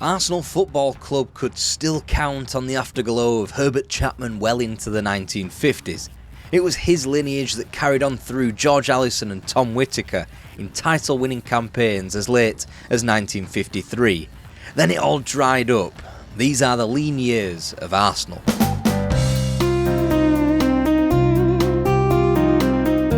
Arsenal Football Club could still count on the afterglow of Herbert Chapman well into the 1950s. It was his lineage that carried on through George Allison and Tom Whittaker in title-winning campaigns as late as 1953. Then it all dried up. These are the lean years of Arsenal.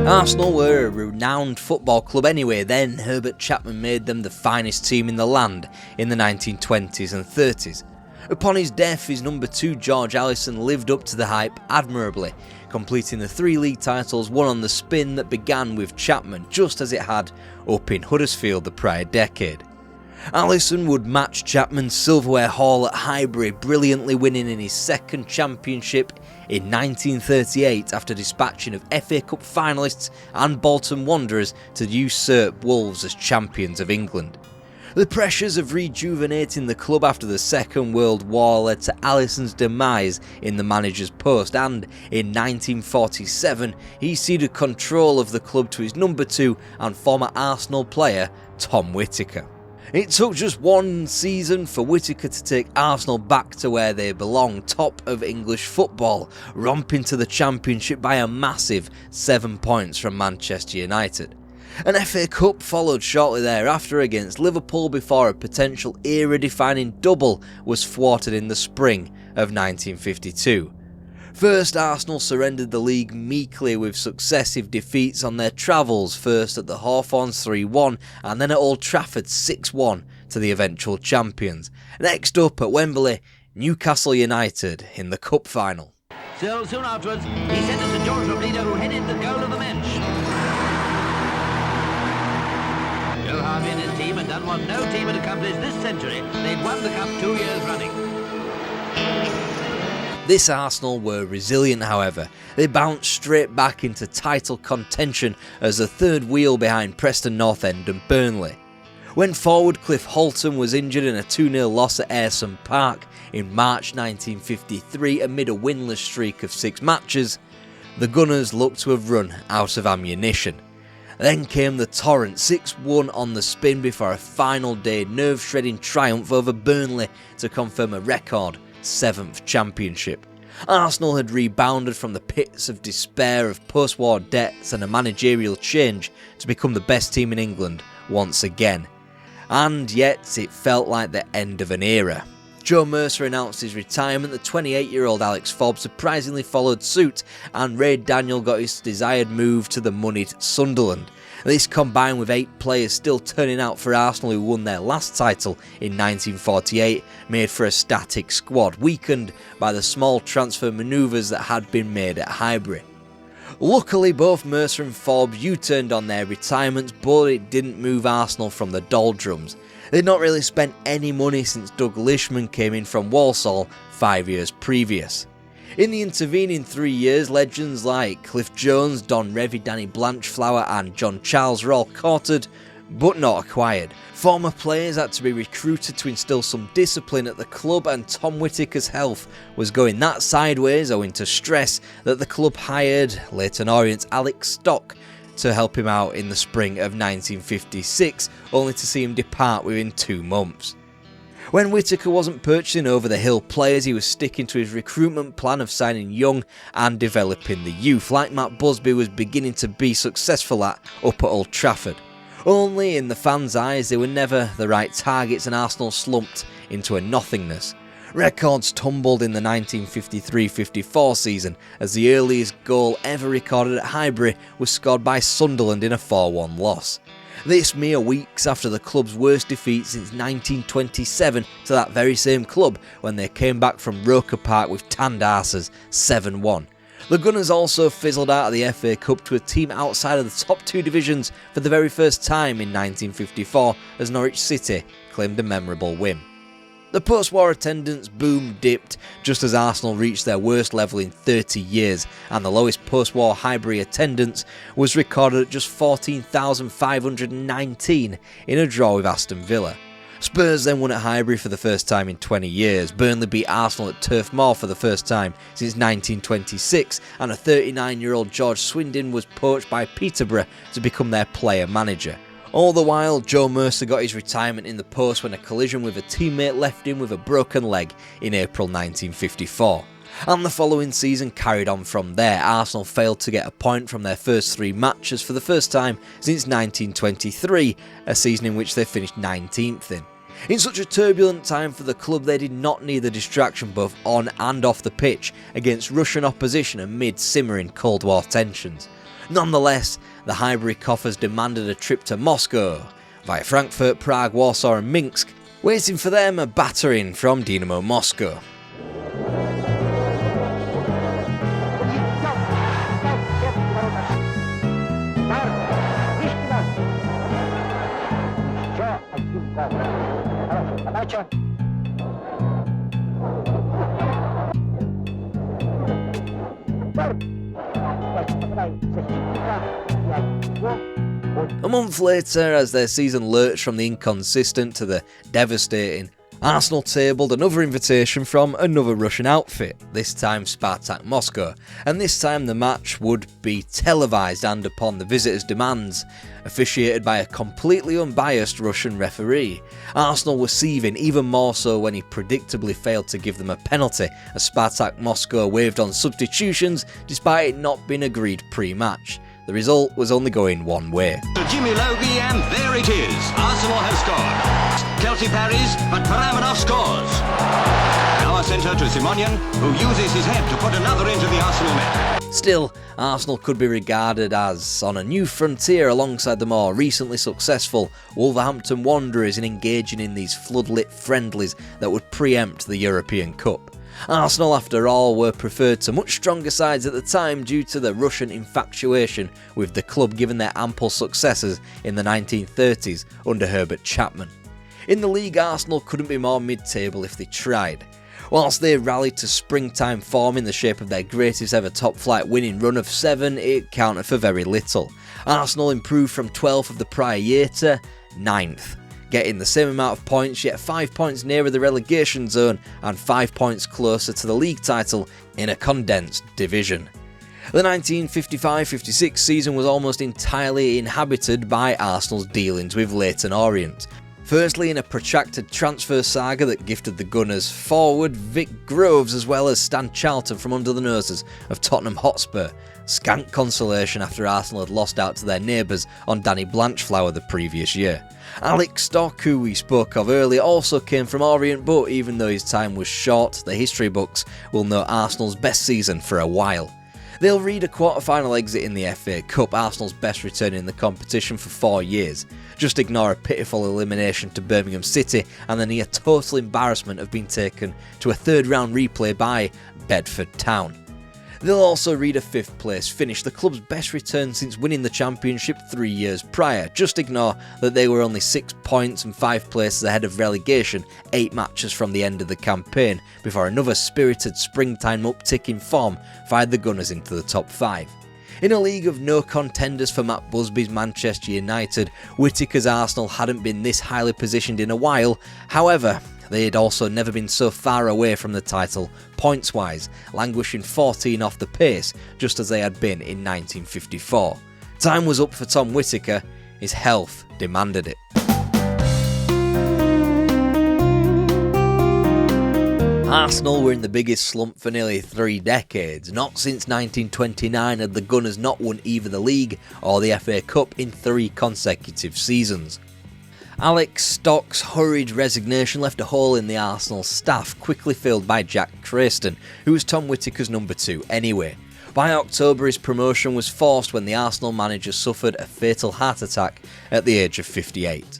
Arsenal were a renowned football club anyway. Then Herbert Chapman made them the finest team in the land in the 1920s and 30s. Upon his death, his number 2 George Allison lived up to the hype admirably, completing the 3 league titles won on the spin that began with Chapman, just as it had up in Huddersfield the prior decade. Allison would match Chapman's silverware haul at Highbury, brilliantly winning in his second championship in 1938 after dispatching of FA Cup finalists and Bolton Wanderers to usurp Wolves as champions of England. The pressures of rejuvenating the club after the Second World War led to Allison's demise in the manager's post, and in 1947 he ceded control of the club to his number 2 and former Arsenal player Tom Whittaker. It took just one season for Whittaker to take Arsenal back to where they belong, top of English football, romping to the Championship by a massive 7 points from Manchester United. An FA Cup followed shortly thereafter against Liverpool before a potential era-defining double was thwarted in the spring of 1952. First, Arsenal surrendered the league meekly with successive defeats on their travels, first at the Hawthorns 3-1 and then at Old Trafford 6-1 to the eventual champions. Next up at Wembley, Newcastle United in the cup final. Still soon afterwards, he sent it to George Leader, who headed the goal of the bench. Joe Harvey and his team had done what no team had accomplished this century. They'd won the cup 2 years running. This Arsenal were resilient, however. They bounced straight back into title contention as the third wheel behind Preston North End and Burnley. When forward Cliff Holton was injured in a 2-0 loss at Ayresome Park in March 1953 amid a winless streak of 6 matches, the Gunners looked to have run out of ammunition. Then came the torrent, 6-1 on the spin before a final day nerve-shredding triumph over Burnley to confirm a record 7th championship. Arsenal had rebounded from the pits of despair of post-war debts and a managerial change to become the best team in England once again. And yet it felt like the end of an era. Joe Mercer announced his retirement, the 28-year-old Alex Forbes surprisingly followed suit, and Ray Daniel got his desired move to the moneyed Sunderland. This, combined with 8 players still turning out for Arsenal who won their last title in 1948, made for a static squad, weakened by the small transfer manoeuvres that had been made at Highbury. Luckily, both Mercer and Forbes U-turned on their retirements, but it didn't move Arsenal from the doldrums. They'd not really spent any money since Doug Lishman came in from Walsall 5 years previous. In the intervening 3 years, legends like Cliff Jones, Don Revie, Danny Blanchflower and John Charles were all courted, but not acquired. Former players had to be recruited to instill some discipline at the club, and Tom Whittaker's health was going that sideways owing to stress that the club hired Leyton Orient's Alex Stock to help him out in the spring of 1956, only to see him depart within 2 months. When Whittaker wasn't purchasing over-the-hill players, he was sticking to his recruitment plan of signing young and developing the youth, like Matt Busby was beginning to be successful at up at Old Trafford. Only in the fans' eyes they were never the right targets, and Arsenal slumped into a nothingness. Records tumbled in the 1953-54 season as the earliest goal ever recorded at Highbury was scored by Sunderland in a 4-1 loss. This mere weeks after the club's worst defeat since 1927 to that very same club when they came back from Roker Park with tanned arses 7-1. The Gunners also fizzled out of the FA Cup to a team outside of the top 2 divisions for the very first time in 1954 as Norwich City claimed a memorable win. The post-war attendance boom dipped just as Arsenal reached their worst level in 30 years, and the lowest post-war Highbury attendance was recorded at just 14,519 in a draw with Aston Villa. Spurs then won at Highbury for the first time in 20 years, Burnley beat Arsenal at Turf Moor for the first time since 1926, and a 39-year-old George Swindin was poached by Peterborough to become their player-manager. All the while, Joe Mercer got his retirement in the post when a collision with a teammate left him with a broken leg in April 1954. And the following season carried on from there. Arsenal failed to get a point from their first 3 matches for the first time since 1923, a season in which they finished 19th in. In such a turbulent time for the club, they did not need the distraction both on and off the pitch against Russian opposition amid simmering Cold War tensions. Nonetheless, the Highbury Coffers demanded a trip to Moscow, via Frankfurt, Prague, Warsaw and Minsk, waiting for them a battering from Dynamo Moscow. A month later, as their season lurched from the inconsistent to the devastating, Arsenal tabled another invitation from another Russian outfit, this time Spartak Moscow, and this time the match would be televised and, upon the visitors' demands, officiated by a completely unbiased Russian referee. Arsenal were seething, even more so when he predictably failed to give them a penalty, as Spartak Moscow waved on substitutions despite it not being agreed pre-match. The result was only going one way. Jimmy Logie, and there it is. Arsenal has scored. Kelsey parries, but Paramanov scores. Now a centre to Simonian, who uses his head to put another into the Arsenal net. Still, Arsenal could be regarded as on a new frontier alongside the more recently successful Wolverhampton Wanderers in engaging in these floodlit friendlies that would preempt the European Cup. Arsenal, after all, were preferred to much stronger sides at the time due to the Russian infatuation with the club given their ample successes in the 1930s under Herbert Chapman. In the league, Arsenal couldn't be more mid-table if they tried. Whilst they rallied to springtime form in the shape of their greatest ever top-flight winning run of 7, it counted for very little. Arsenal improved from 12th of the prior year to 9th. Getting the same amount of points, yet 5 points nearer the relegation zone and 5 points closer to the league title in a condensed division. The 1955-56 season was almost entirely inhabited by Arsenal's dealings with Leyton Orient. Firstly, in a protracted transfer saga that gifted the Gunners forward Vic Groves as well as Stan Charlton from under the noses of Tottenham Hotspur. Scant consolation after Arsenal had lost out to their neighbours on Danny Blanchflower the previous year. Alex Stock, who we spoke of earlier, also came from Orient, but even though his time was short, the history books will know Arsenal's best season for a while. They'll read a quarter-final exit in the FA Cup, Arsenal's best return in the competition for 4 years. Just ignore a pitiful elimination to Birmingham City and the near total embarrassment of being taken to a third-round replay by Bedford Town. They'll also read a 5th place finish, the club's best return since winning the championship 3 years prior. Just ignore that they were only 6 points and 5 places ahead of relegation 8 matches from the end of the campaign, before another spirited springtime uptick in form fired the Gunners into the top 5. In a league of no contenders for Matt Busby's Manchester United, Whittaker's Arsenal hadn't been this highly positioned in a while. However, they had also never been so far away from the title, points-wise, languishing 14 off the pace, just as they had been in 1954. Time was up for Tom Whittaker, his health demanded it. Arsenal were in the biggest slump for nearly 3 decades. Not since 1929 had the Gunners not won either the league or the FA Cup in 3 consecutive seasons. Alex Stock's hurried resignation left a hole in the Arsenal staff, quickly filled by Jack Crayston, who was Tom Whittaker's number 2 anyway. By October, his promotion was forced when the Arsenal manager suffered a fatal heart attack at the age of 58.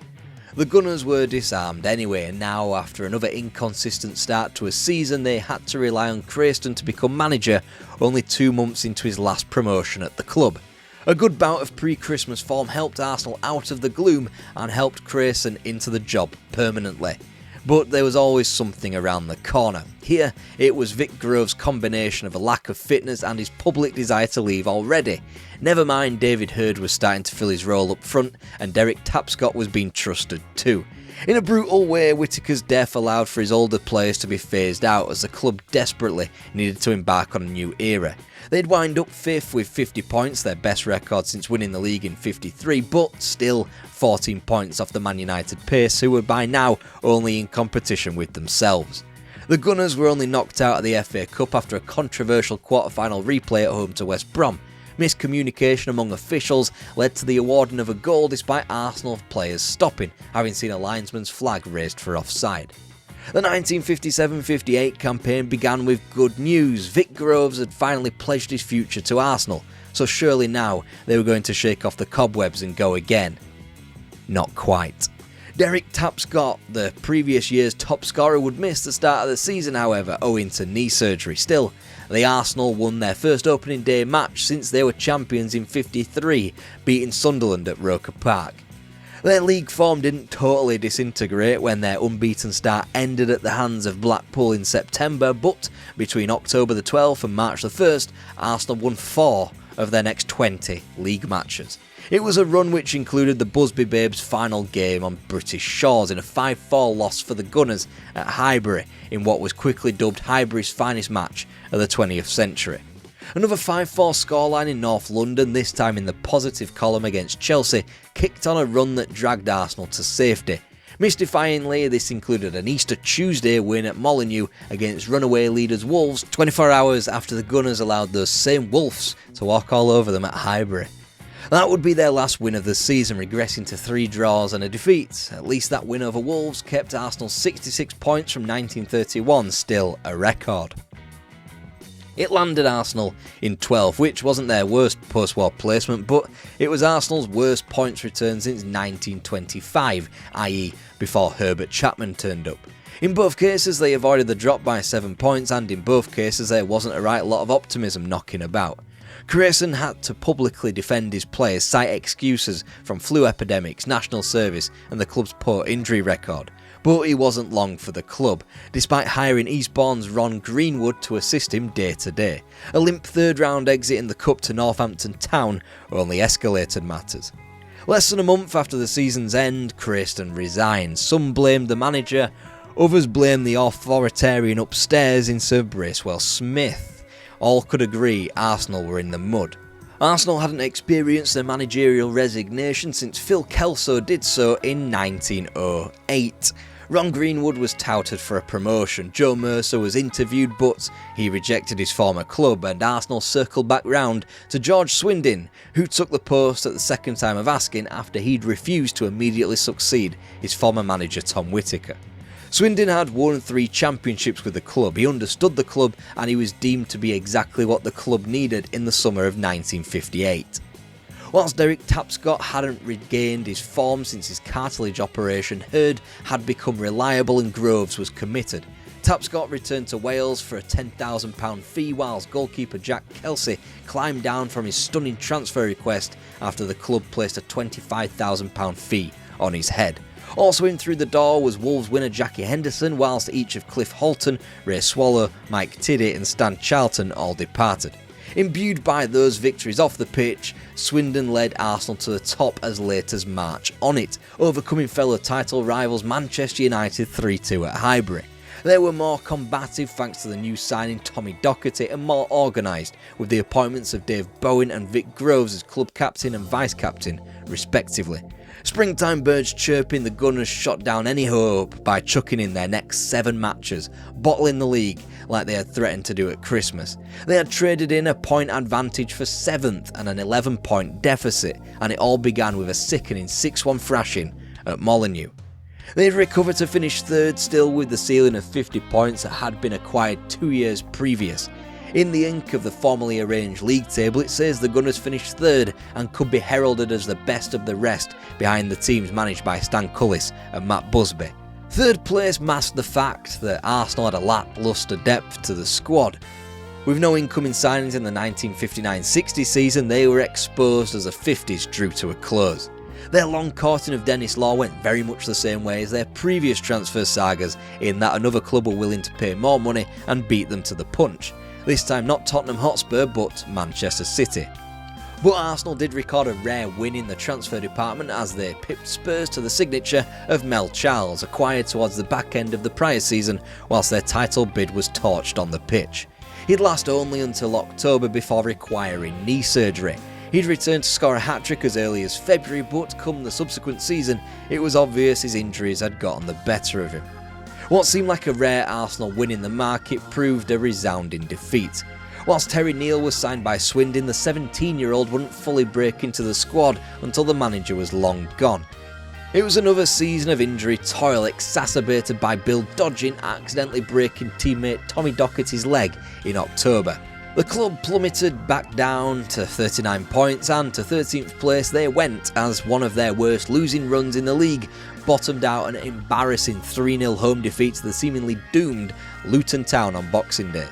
The Gunners were disarmed anyway, and now after another inconsistent start to a season, they had to rely on Crayston to become manager only 2 months into his last promotion at the club. A good bout of pre-Christmas form helped Arsenal out of the gloom and helped Crayston into the job permanently. But there was always something around the corner. Here, it was Vic Groves' combination of a lack of fitness and his public desire to leave already. Never mind, David Hurd was starting to fill his role up front, and Derek Tapscott was being trusted too. In a brutal way, Whittaker's death allowed for his older players to be phased out as the club desperately needed to embark on a new era. They'd wind up 5th with 50 points, their best record since winning the league in 53, but still 14 points off the Man United pace, who were by now only in competition with themselves. The Gunners were only knocked out of the FA Cup after a controversial quarter-final replay at home to West Brom. Miscommunication among officials led to the awarding of a goal despite Arsenal players stopping, having seen a linesman's flag raised for offside. The 1957-58 campaign began with good news. Vic Groves had finally pledged his future to Arsenal, so surely now they were going to shake off the cobwebs and go again. Not quite. Derek Tapscott, the previous year's top scorer, would miss the start of the season, however, owing to knee surgery. Still, the Arsenal won their first opening day match since they were champions in 53, beating Sunderland at Roker Park. Their league form didn't totally disintegrate when their unbeaten start ended at the hands of Blackpool in September, but between October the 12th and March the 1st, Arsenal won 4 of their next 20 league matches. It was a run which included the Busby Babes' final game on British shores in a 5-4 loss for the Gunners at Highbury in what was quickly dubbed Highbury's finest match of the 20th century. Another 5-4 scoreline in North London, this time in the positive column against Chelsea, kicked on a run that dragged Arsenal to safety. Mystifyingly, this included an Easter Tuesday win at Molineux against runaway leaders Wolves, 24 hours after the Gunners allowed those same Wolves to walk all over them at Highbury. That would be their last win of the season, regressing to 3 draws and a defeat. At least that win over Wolves kept Arsenal 66 points from 1931, still a record. It landed Arsenal in 12th, which wasn't their worst post-war placement, but it was Arsenal's worst points return since 1925, i.e. before Herbert Chapman turned up. In both cases they avoided the drop by 7 points, and in both cases there wasn't a right lot of optimism knocking about. Crayston had to publicly defend his players, cite excuses from flu epidemics, national service and the club's poor injury record. But he wasn't long for the club, despite hiring Eastbourne's Ron Greenwood to assist him day to day. A limp third-round exit in the Cup to Northampton Town only escalated matters. Less than a month after the season's end, Crayston resigned. Some blamed the manager, others blamed the authoritarian upstairs in Sir Bracewell Smith. All could agree Arsenal were in the mud. Arsenal hadn't experienced a managerial resignation since Phil Kelso did so in 1908. Ron Greenwood was touted for a promotion, Joe Mercer was interviewed but he rejected his former club, and Arsenal circled back round to George Swindin, who took the post at the second time of asking after he'd refused to immediately succeed his former manager Tom Whittaker. Swindin had won 3 championships with the club, he understood the club and he was deemed to be exactly what the club needed in the summer of 1958. Whilst Derek Tapscott hadn't regained his form since his cartilage operation, Hurd had become reliable and Groves was committed. Tapscott returned to Wales for a £10,000 fee, whilst goalkeeper Jack Kelsey climbed down from his stunning transfer request after the club placed a £25,000 fee on his head. Also in through the door was Wolves winner Jackie Henderson, whilst each of Cliff Holton, Ray Swallow, Mike Tiddy and Stan Charlton all departed. Imbued by those victories off the pitch, Swindon led Arsenal to the top as late as March on it, overcoming fellow title rivals Manchester United 3-2 at Highbury. They were more combative thanks to the new signing Tommy Docherty and more organised, with the appointments of Dave Bowen and Vic Groves as club captain and vice-captain, respectively. Springtime birds chirping, the Gunners shot down any hope by chucking in their next 7 matches, bottling the league like they had threatened to do at Christmas. They had traded in a point advantage for 7th and an 11-point deficit, and it all began with a sickening 6-1 thrashing at Molineux. They had recovered to finish 3rd, still with the ceiling of 50 points that had been acquired 2 years previous. In the ink of the formally arranged league table, it says the Gunners finished 3rd and could be heralded as the best of the rest behind the teams managed by Stan Cullis and Matt Busby. 3rd place masked the fact that Arsenal had a lacklustre depth to the squad. With no incoming signings in the 1959-60 season, they were exposed as the 50s drew to a close. Their long courting of Dennis Law went very much the same way as their previous transfer sagas, in that another club were willing to pay more money and beat them to the punch. This time not Tottenham Hotspur but Manchester City. But Arsenal did record a rare win in the transfer department as they pipped Spurs to the signature of Mel Charles, acquired towards the back end of the prior season whilst their title bid was torched on the pitch. He'd last only until October before requiring knee surgery. He'd returned to score a hat-trick as early as February, but come the subsequent season, it was obvious his injuries had gotten the better of him. What seemed like a rare Arsenal win in the market proved a resounding defeat. Whilst Terry Neal was signed by Swindin, the 17-year-old wouldn't fully break into the squad until the manager was long gone. It was another season of injury toil exacerbated by Bill dodging accidentally breaking teammate Tommy Docherty's leg in October. The club plummeted back down to 39 points and to 13th place they went as one of their worst losing runs in the league bottomed out an embarrassing 3-0 home defeat to the seemingly doomed Luton Town on Boxing Day.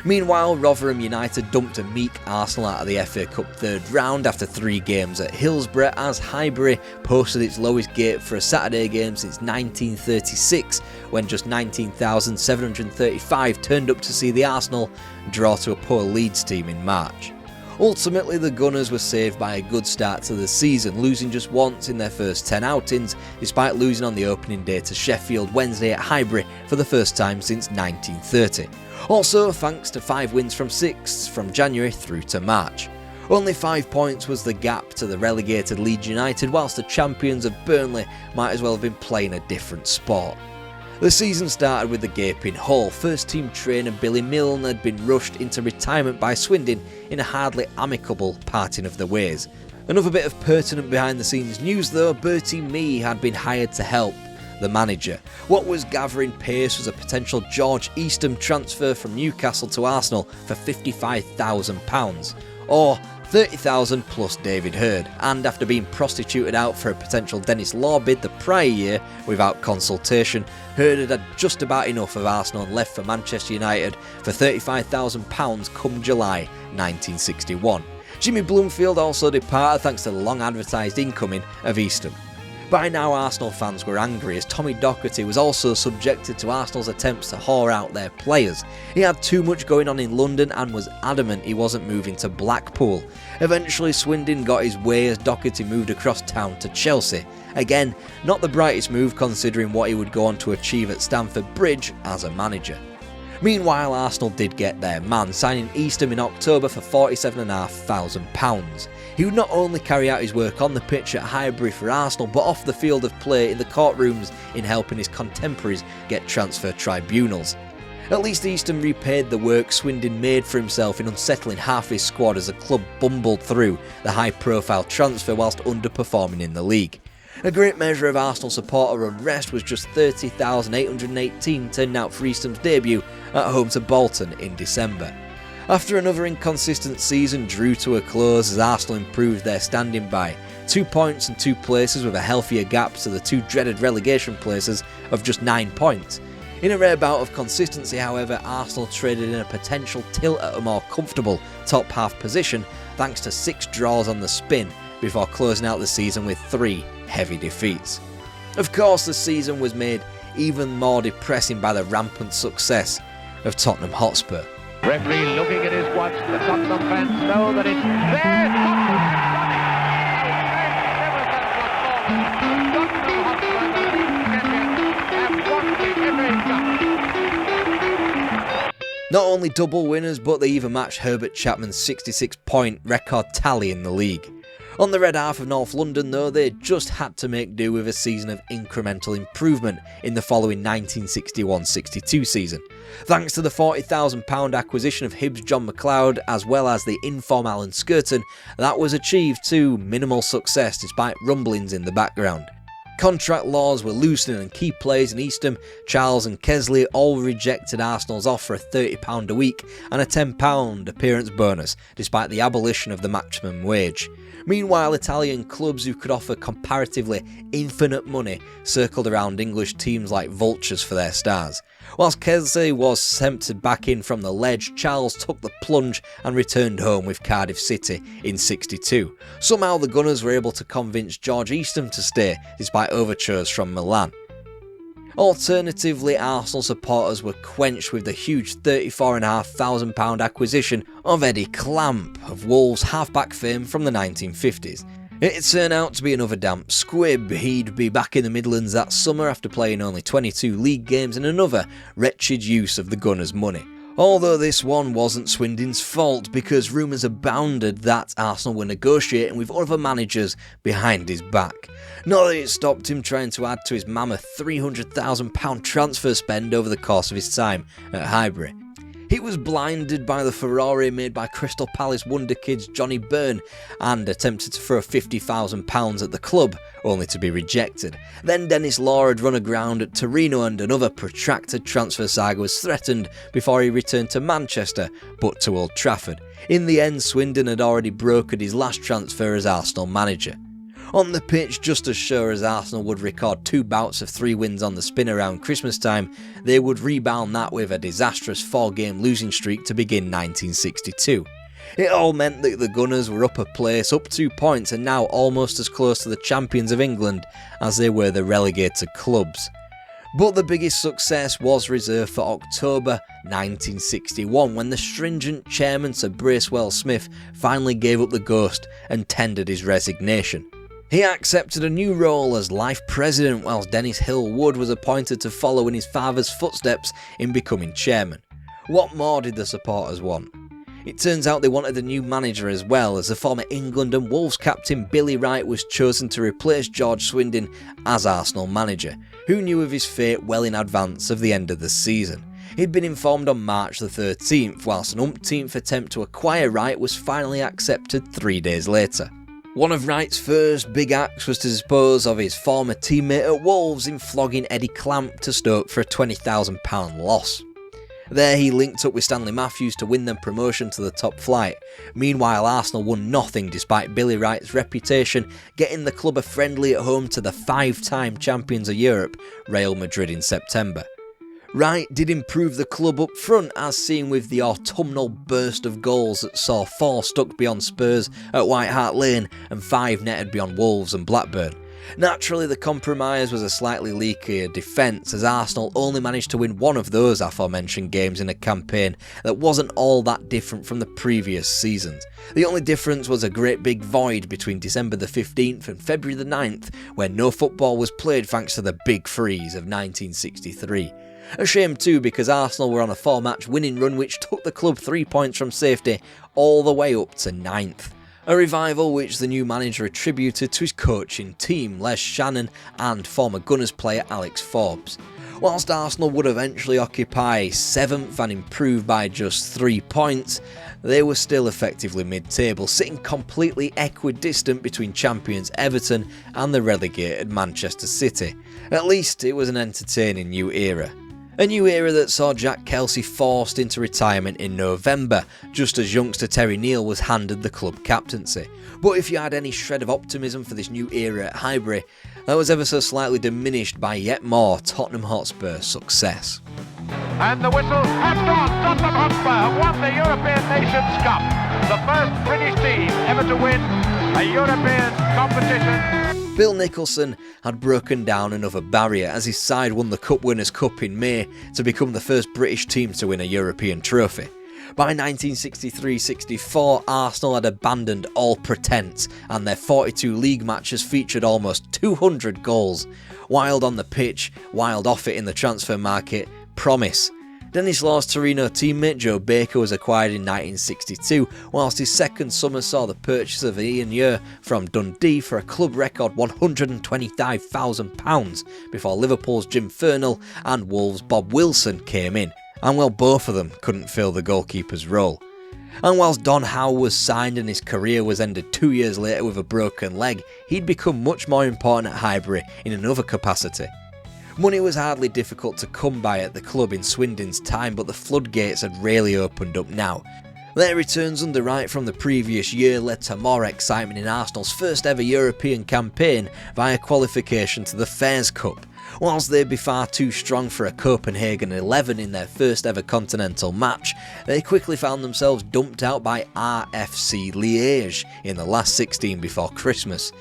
Meanwhile, Rotherham United dumped a meek Arsenal out of the FA Cup third round after 3 games at Hillsborough as Highbury posted its lowest gate for a Saturday game since 1936 when just 19,735 turned up to see the Arsenal draw to a poor Leeds team in March. Ultimately, the Gunners were saved by a good start to the season, losing just once in their first 10 outings, despite losing on the opening day to Sheffield Wednesday at Highbury for the first time since 1930. Also, thanks to 5 wins from 6 from January through to March. Only 5 points was the gap to the relegated Leeds United, whilst the champions of Burnley might as well have been playing a different sport. The season started with the gaping hole. First team trainer Billy Milne had been rushed into retirement by Swindin in a hardly amicable parting of the ways. Another bit of pertinent behind the scenes news though, Bertie Mee had been hired to help the manager. What was gathering pace was a potential George Eastham transfer from Newcastle to Arsenal for £55,000, or £30,000 plus David Hurd, and after being prostituted out for a potential Dennis Law bid the prior year without consultation, Hurd had just about enough of Arsenal and left for Manchester United for £35,000 come July 1961. Jimmy Bloomfield also departed thanks to the long advertised incoming of Eastham. By now Arsenal fans were angry as Tommy Docherty was also subjected to Arsenal's attempts to whore out their players. He had too much going on in London and was adamant he wasn't moving to Blackpool. Eventually Swindin got his way as Docherty moved across town to Chelsea. Again, not the brightest move considering what he would go on to achieve at Stamford Bridge as a manager. Meanwhile, Arsenal did get their man, signing Eastham in October for £47,500. He would not only carry out his work on the pitch at Highbury for Arsenal, but off the field of play in the courtrooms in helping his contemporaries get transfer tribunals. At least Eastham repaid the work Swindin made for himself in unsettling half his squad as the club bumbled through the high-profile transfer whilst underperforming in the league. A great measure of Arsenal supporter unrest was just 30,818 turned out for Eastham's debut at home to Bolton in December. After another inconsistent season drew to a close as Arsenal improved their standing by 2 points and 2 places with a healthier gap to the 2 dreaded relegation places of just 9 points. In a rare bout of consistency, however, Arsenal traded in a potential tilt at a more comfortable top half position thanks to 6 draws on the spin before closing out the season with 3 heavy defeats. Of course, the season was made even more depressing by the rampant success of Tottenham Hotspur. Referee looking at his watch. The Tottenham fans know that it's there. Not only double winners, but they even matched Herbert Chapman's 66-point record tally in the league. On the red half of North London though, they just had to make do with a season of incremental improvement in the following 1961-62 season. Thanks to the £40,000 acquisition of Hibs' John McLeod as well as the inform Alan Skirton, that was achieved to minimal success despite rumblings in the background. Contract laws were loosening and key players in Eastham, Charles and Kesley all rejected Arsenal's offer of £30 a week and a £10 appearance bonus despite the abolition of the maximum wage. Meanwhile, Italian clubs who could offer comparatively infinite money circled around English teams like vultures for their stars. Whilst Kesley was tempted back in from the ledge, Charles took the plunge and returned home with Cardiff City in '62. Somehow the Gunners were able to convince George Eastham to stay, despite overtures from Milan. Alternatively, Arsenal supporters were quenched with the huge £34,500 acquisition of Eddie Clamp of Wolves halfback fame from the 1950s. It turned out to be another damp squib. He'd be back in the Midlands that summer after playing only 22 league games and another wretched use of the Gunners' money. Although this one wasn't Swindin's fault, because rumours abounded that Arsenal were negotiating with other managers behind his back. Not that it stopped him trying to add to his mammoth £300,000 transfer spend over the course of his time at Highbury. He was blinded by the furore made by Crystal Palace wonder kids Johnny Byrne and attempted to throw £50,000 at the club, only to be rejected. Then Dennis Law had run aground at Torino and another protracted transfer saga was threatened before he returned to Manchester, but to Old Trafford. In the end, Swindin had already brokered his last transfer as Arsenal manager. On the pitch, just as sure as Arsenal would record 2 bouts of 3 wins on the spin around Christmas time, they would rebound that with a disastrous 4-game losing streak to begin 1962. It all meant that the Gunners were up a place, up 2 points, and now almost as close to the champions of England as they were the relegated clubs. But the biggest success was reserved for October 1961, when the stringent chairman Sir Bracewell Smith finally gave up the ghost and tendered his resignation. He accepted a new role as life president, whilst Dennis Hill Wood was appointed to follow in his father's footsteps in becoming chairman. What more did the supporters want? It turns out they wanted a new manager as well, as the former England and Wolves captain Billy Wright was chosen to replace George Swindin as Arsenal manager, who knew of his fate well in advance of the end of the season. He'd been informed on March the 13th, whilst an umpteenth attempt to acquire Wright was finally accepted 3 days later. One of Wright's first big acts was to dispose of his former teammate at Wolves in flogging Eddie Clamp to Stoke for a £20,000 loss. There he linked up with Stanley Matthews to win them promotion to the top flight. Meanwhile, Arsenal won nothing despite Billy Wright's reputation getting the club a friendly at home to the 5-time champions of Europe, Real Madrid, in September. Wright did improve the club up front, as seen with the autumnal burst of goals that saw 4 stuck beyond Spurs at White Hart Lane and 5 netted beyond Wolves and Blackburn. Naturally, the compromise was a slightly leakier defence, as Arsenal only managed to win one of those aforementioned games in a campaign that wasn't all that different from the previous seasons. The only difference was a great big void between December the 15th and February the 9th, where no football was played thanks to the big freeze of 1963. A shame too, because Arsenal were on a 4-match winning run which took the club 3 points from safety all the way up to 9th. A revival which the new manager attributed to his coaching team, Les Shannon, and former Gunners player Alex Forbes. Whilst Arsenal would eventually occupy 7th and improve by just 3 points, they were still effectively mid-table, sitting completely equidistant between champions Everton and the relegated Manchester City. At least it was an entertaining new era. A new era that saw Jack Kelsey forced into retirement in November, just as youngster Terry Neal was handed the club captaincy. But if you had any shred of optimism for this new era at Highbury, that was ever so slightly diminished by yet more Tottenham Hotspur success. And the whistle has gone. Tottenham Hotspur have won the European Nations Cup. The first British team ever to win a European competition. Bill Nicholson had broken down another barrier as his side won the Cup Winners' Cup in May to become the first British team to win a European trophy. By 1963-64, Arsenal had abandoned all pretense, and their 42 league matches featured almost 200 goals. Wild on the pitch, wild off it in the transfer market, promise. Dennis Law's Torino teammate Joe Baker was acquired in 1962, whilst his second summer saw the purchase of Ian Yer from Dundee for a club record £125,000 before Liverpool's Jim Furnell and Wolves' Bob Wilson came in, and well, both of them couldn't fill the goalkeeper's role. And whilst Don Howe was signed and his career was ended 2 years later with a broken leg, he'd become much more important at Highbury in another capacity. Money was hardly difficult to come by at the club in Swindin's time, but the floodgates had really opened up now. Their returns under Wright from the previous year led to more excitement in Arsenal's first ever European campaign via qualification to the Fairs Cup. Whilst they'd be far too strong for a Copenhagen 11 in their first ever continental match, they quickly found themselves dumped out by RFC Liège in the last 16 before Christmas.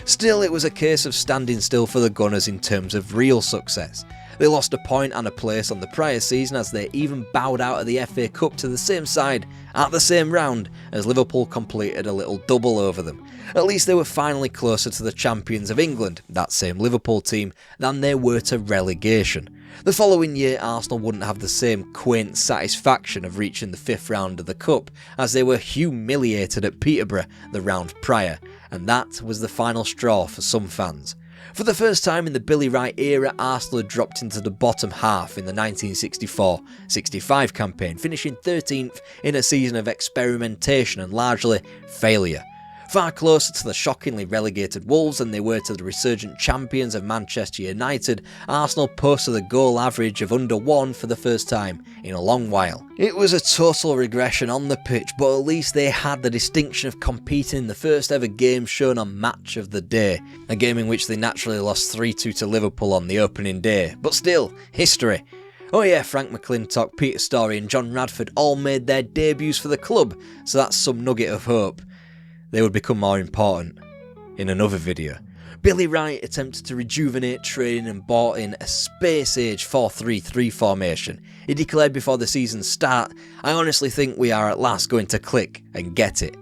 Still, it was a case of standing still for the Gunners in terms of real success. They lost a point and a place on the prior season as they even bowed out of the FA Cup to the same side at the same round as Liverpool completed a little double over them. At least they were finally closer to the champions of England, that same Liverpool team, than they were to relegation. The following year, Arsenal wouldn't have the same quaint satisfaction of reaching the 5th round of the Cup, as they were humiliated at Peterborough the round prior, and that was the final straw for some fans. For the first time in the Billy Wright era, Arsenal had dropped into the bottom half in the 1964-65 campaign, finishing 13th in a season of experimentation and largely failure. Far closer to the shockingly relegated Wolves than they were to the resurgent champions of Manchester United, Arsenal posted a goal average of under 1 for the first time in a long while. It was a total regression on the pitch, but at least they had the distinction of competing in the first ever game shown on Match of the Day, a game in which they naturally lost 3-2 to Liverpool on the opening day, but still, history. Oh yeah, Frank McClintock, Peter Storey and John Radford all made their debuts for the club, so that's some nugget of hope. They would become more important in another video. Billy Wright attempted to rejuvenate training and brought in a space-age 4-3-3 formation. He declared before the season's start, "I honestly think we are at last going to click and get it."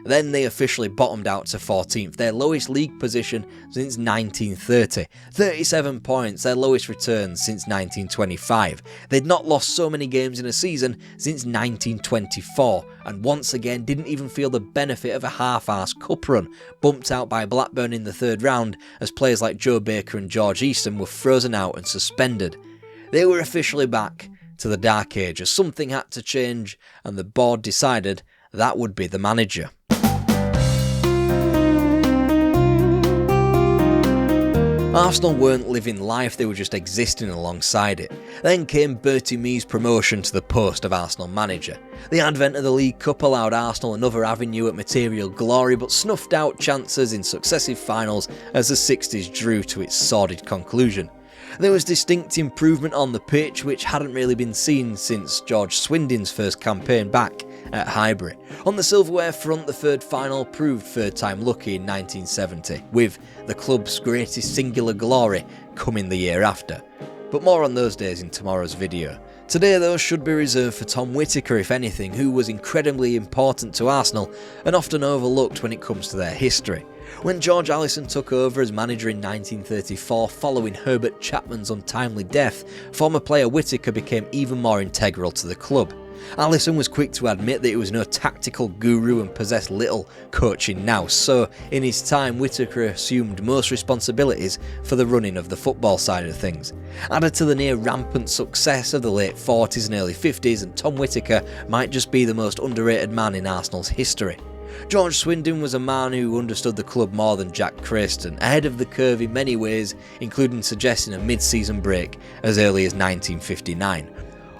Then they officially bottomed out to 14th, their lowest league position since 1930. 37 points, their lowest return since 1925. They'd not lost so many games in a season since 1924, and once again didn't even feel the benefit of a half-arsed cup run, bumped out by Blackburn in the 3rd round as players like Joe Baker and George Easton were frozen out and suspended. They were officially back to the dark age as something had to change, and the board decided that would be the manager. Arsenal weren't living life, they were just existing alongside it. Then came Bertie Mee's promotion to the post of Arsenal manager. The advent of the League Cup allowed Arsenal another avenue at material glory, but snuffed out chances in successive finals as the 60s drew to its sordid conclusion. There was distinct improvement on the pitch, which hadn't really been seen since George Swindin's first campaign back at Highbury. On the silverware front, the 3rd final proved 3rd time lucky in 1970, with the club's greatest singular glory coming the year after. But more on those days in tomorrow's video. Today though should be reserved for Tom Whittaker if anything, who was incredibly important to Arsenal and often overlooked when it comes to their history. When George Allison took over as manager in 1934 following Herbert Chapman's untimely death, former player Whittaker became even more integral to the club. Allison was quick to admit that he was no tactical guru and possessed little coaching nous, so in his time Whittaker assumed most responsibilities for the running of the football side of things. Added to the near rampant success of the late 40s and early 50s, and Tom Whittaker might just be the most underrated man in Arsenal's history. George Swindin was a man who understood the club more than Jack Crayston, ahead of the curve in many ways, including suggesting a mid-season break as early as 1959.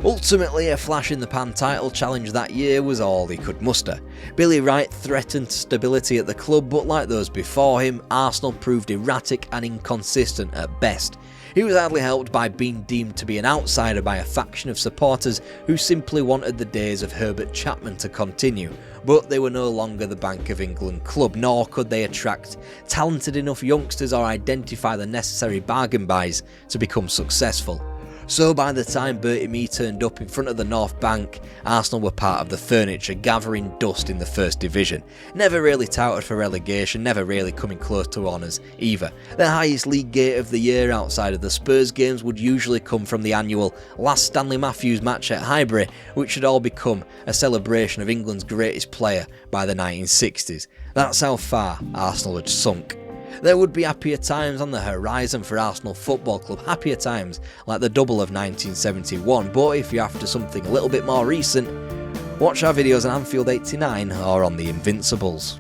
Ultimately, a flash-in-the-pan title challenge that year was all he could muster. Billy Wright threatened stability at the club, but like those before him, Arsenal proved erratic and inconsistent at best. He was hardly helped by being deemed to be an outsider by a faction of supporters who simply wanted the days of Herbert Chapman to continue, but they were no longer the Bank of England club, nor could they attract talented enough youngsters or identify the necessary bargain buys to become successful. So by the time Bertie Mee turned up in front of the North Bank, Arsenal were part of the furniture, gathering dust in the First Division. Never really touted for relegation, never really coming close to honours either. The highest league gate of the year outside of the Spurs games would usually come from the annual last Stanley Matthews match at Highbury, which had all become a celebration of England's greatest player by the 1960s. That's how far Arsenal had sunk. There would be happier times on the horizon for Arsenal Football Club, happier times like the double of 1971, but if you're after something a little bit more recent, watch our videos on Anfield 89 or on the Invincibles.